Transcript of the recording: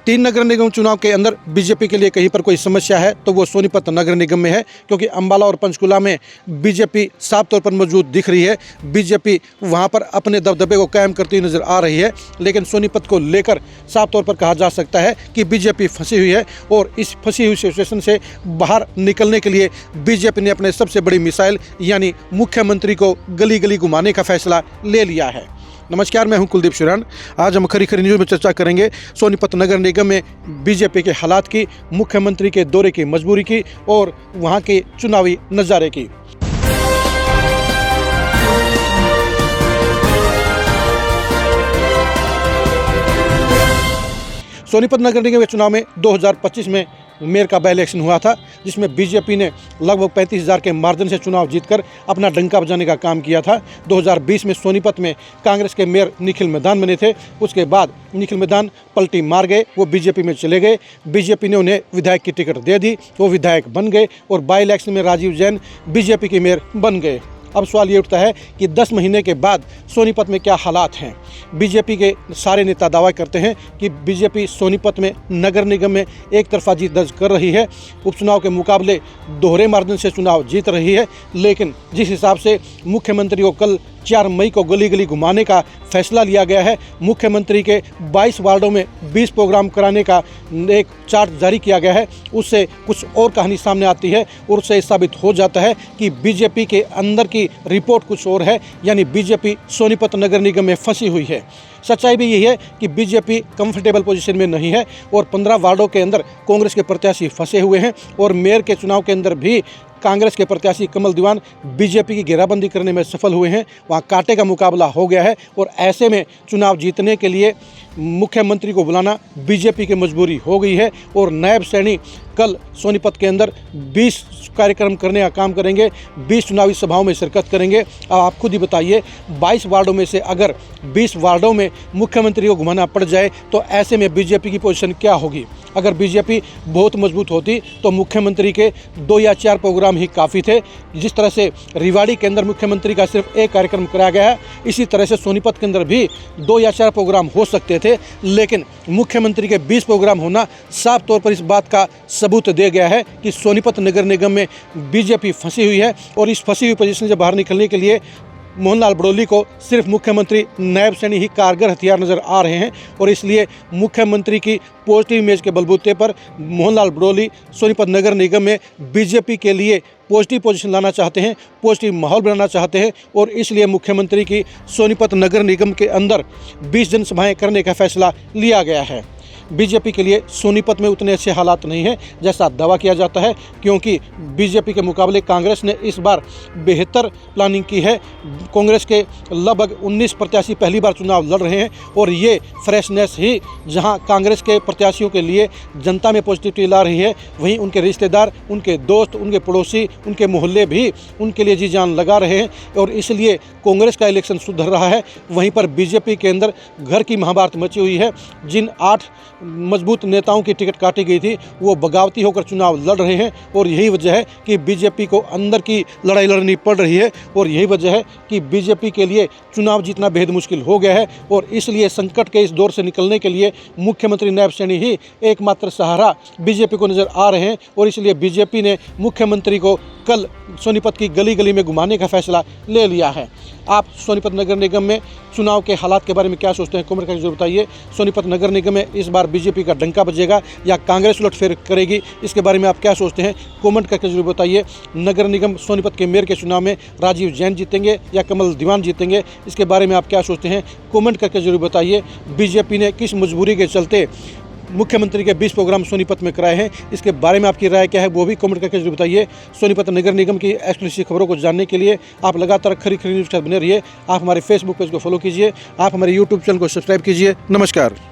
3 नगर निगम चुनाव के अंदर बीजेपी के लिए कहीं पर कोई समस्या है तो वो सोनीपत नगर निगम में है, क्योंकि अंबाला और पंचकुला में बीजेपी साफ तौर पर मौजूद दिख रही है। बीजेपी वहां पर अपने दबदबे को कायम करती हुई नजर आ रही है, लेकिन सोनीपत को लेकर साफ तौर पर कहा जा सकता है कि बीजेपी फंसी हुई है और इस फंसी हुई सिचुएशन से बाहर निकलने के लिए बीजेपी ने अपने सबसे बड़ी मिसाइल यानी मुख्यमंत्री को गली गली घुमाने का फैसला ले लिया है। नमस्कार, मैं हूं कुलदीप शिरान। आज हम खरी खरी न्यूज़ में चर्चा करेंगे सोनीपत नगर निगम में बीजेपी के हालात की, मुख्यमंत्री के दौरे की मजबूरी की और वहां के चुनावी नज़ारे की। सोनीपत नगर निगम के चुनाव में 2025 में मेयर का बाई इलेक्शन हुआ था, जिसमें बीजेपी ने लगभग 35,000 के मार्जिन से चुनाव जीतकर अपना डंका बजाने का काम किया था। 2020 में सोनीपत में कांग्रेस के मेयर निखिल मैदान बने थे। उसके बाद निखिल मैदान पलटी मार गए, वो बीजेपी में चले गए। बीजेपी ने उन्हें विधायक की टिकट दे दी, वो विधायक बन गए और बाई इलेक्शन में राजीव जैन बीजेपी के मेयर बन गए। अब सवाल ये उठता है कि 10 महीने के बाद सोनीपत में क्या हालात हैं। बीजेपी के सारे नेता दावा करते हैं कि बीजेपी सोनीपत में नगर निगम में एक तरफा जीत दर्ज कर रही है। उपचुनाव के मुकाबले दोहरे मार्जिन से चुनाव जीत रही है, लेकिन जिस हिसाब से मुख्यमंत्री को कल 4 मई को गली गली घुमाने का फैसला लिया गया है, मुख्यमंत्री के 22 वार्डों में 20 प्रोग्राम कराने का एक चार्ट जारी किया गया है, उससे कुछ और कहानी सामने आती है और उससे साबित हो जाता है कि बीजेपी के अंदर की रिपोर्ट कुछ और है, यानी बीजेपी सोनीपत नगर निगम में फंसी हुई है। सच्चाई भी यही है कि बीजेपी कंफर्टेबल पोजीशन में नहीं है और 15 वार्डों के अंदर कांग्रेस के प्रत्याशी फंसे हुए हैं और मेयर के चुनाव के अंदर भी कांग्रेस के प्रत्याशी कमल दीवान बीजेपी की घेराबंदी करने में सफल हुए हैं। वहाँ कांटे का मुकाबला हो गया है और ऐसे में चुनाव जीतने के लिए मुख्यमंत्री को बुलाना बीजेपी की मजबूरी हो गई है और नायब सैनी कल सोनीपत के अंदर 20 कार्यक्रम करने का काम करेंगे, 20 चुनावी सभाओं में शिरकत करेंगे। अब आप खुद ही बताइए, 22 वार्डों में से अगर 20 वार्डों में मुख्यमंत्री को घुमाना पड़ जाए तो ऐसे में बीजेपी की पोजीशन क्या होगी। अगर बीजेपी बहुत मजबूत होती तो मुख्यमंत्री के 2 या 4 प्रोग्राम ही काफ़ी थे। जिस तरह से रिवाड़ी के अंदर मुख्यमंत्री का सिर्फ एक कार्यक्रम कराया गया है, इसी तरह से सोनीपत के अंदर भी 2 या 4 प्रोग्राम हो सकते थे, लेकिन मुख्यमंत्री के 20 प्रोग्राम होना साफ तौर पर इस बात का सबूत दे गया है कि सोनीपत नगर निगम में बीजेपी फंसी हुई है और इस फंसी हुई पोजीशन से बाहर निकलने के लिए मोहनलाल बड़ोली को सिर्फ मुख्यमंत्री नायब सैनी ही कारगर हथियार नज़र आ रहे हैं और इसलिए मुख्यमंत्री की पॉजिटिव इमेज के बलबूते पर मोहनलाल बड़ोली सोनीपत नगर निगम में बीजेपी के लिए पॉजिटिव पोजीशन लाना चाहते हैं, पॉजिटिव माहौल बनाना चाहते हैं और इसलिए मुख्यमंत्री की सोनीपत नगर निगम के अंदर 20 जनसभाएं करने का फैसला लिया गया है। बीजेपी के लिए सोनीपत में उतने अच्छे हालात नहीं हैं जैसा दावा किया जाता है, क्योंकि बीजेपी के मुकाबले कांग्रेस ने इस बार बेहतर प्लानिंग की है। कांग्रेस के लगभग 19 प्रत्याशी पहली बार चुनाव लड़ रहे हैं और ये फ्रेशनेस ही जहां कांग्रेस के प्रत्याशियों के लिए जनता में पॉजिटिविटी ला रही है, वहीं उनके रिश्तेदार, उनके दोस्त, उनके पड़ोसी, उनके मोहल्ले भी उनके लिए जी जान लगा रहे हैं और इसलिए कांग्रेस का इलेक्शन सुधर रहा है। वहीं पर बीजेपी के अंदर घर की महाभारत मची हुई है। जिन 8 मजबूत नेताओं की टिकट काटी गई थी वो बगावती होकर चुनाव लड़ रहे हैं और यही वजह है कि बीजेपी को अंदर की लड़ाई लड़नी पड़ रही है और यही वजह है कि बीजेपी के लिए चुनाव जीतना बेहद मुश्किल हो गया है और इसलिए संकट के इस दौर से निकलने के लिए मुख्यमंत्री नायब सैनी ही एकमात्र सहारा बीजेपी को नज़र आ रहे हैं और इसलिए बीजेपी ने मुख्यमंत्री को कल सोनीपत की गली गली में घुमाने का फैसला ले लिया है। आप सोनीपत नगर निगम में चुनाव के हालात के बारे में क्या सोचते हैं, कमेंट करके जरूर बताइए। सोनीपत नगर निगम में इस बार बीजेपी का डंका बजेगा या कांग्रेस उलटफेर करेगी, इसके बारे में आप क्या सोचते हैं, कमेंट करके जरूर बताइए। नगर निगम सोनीपत के मेयर के चुनाव में राजीव जैन जीतेंगे या कमल दीवान जीतेंगे, इसके बारे में आप क्या सोचते हैं, कमेंट करके जरूर बताइए। बीजेपी ने किस मजबूरी के चलते मुख्यमंत्री के 20 प्रोग्राम सोनीपत में कराए हैं, इसके बारे में आपकी राय क्या है वो भी कमेंट करके जरूर बताइए। सोनीपत नगर निगम की एक्सक्लूसिव खबरों को जानने के लिए आप लगातार खरी खरी न्यूज़ के साथ बने रहिए। आप हमारे फेसबुक पेज को फॉलो कीजिए, आप हमारे यूट्यूब चैनल को सब्सक्राइब कीजिए। नमस्कार।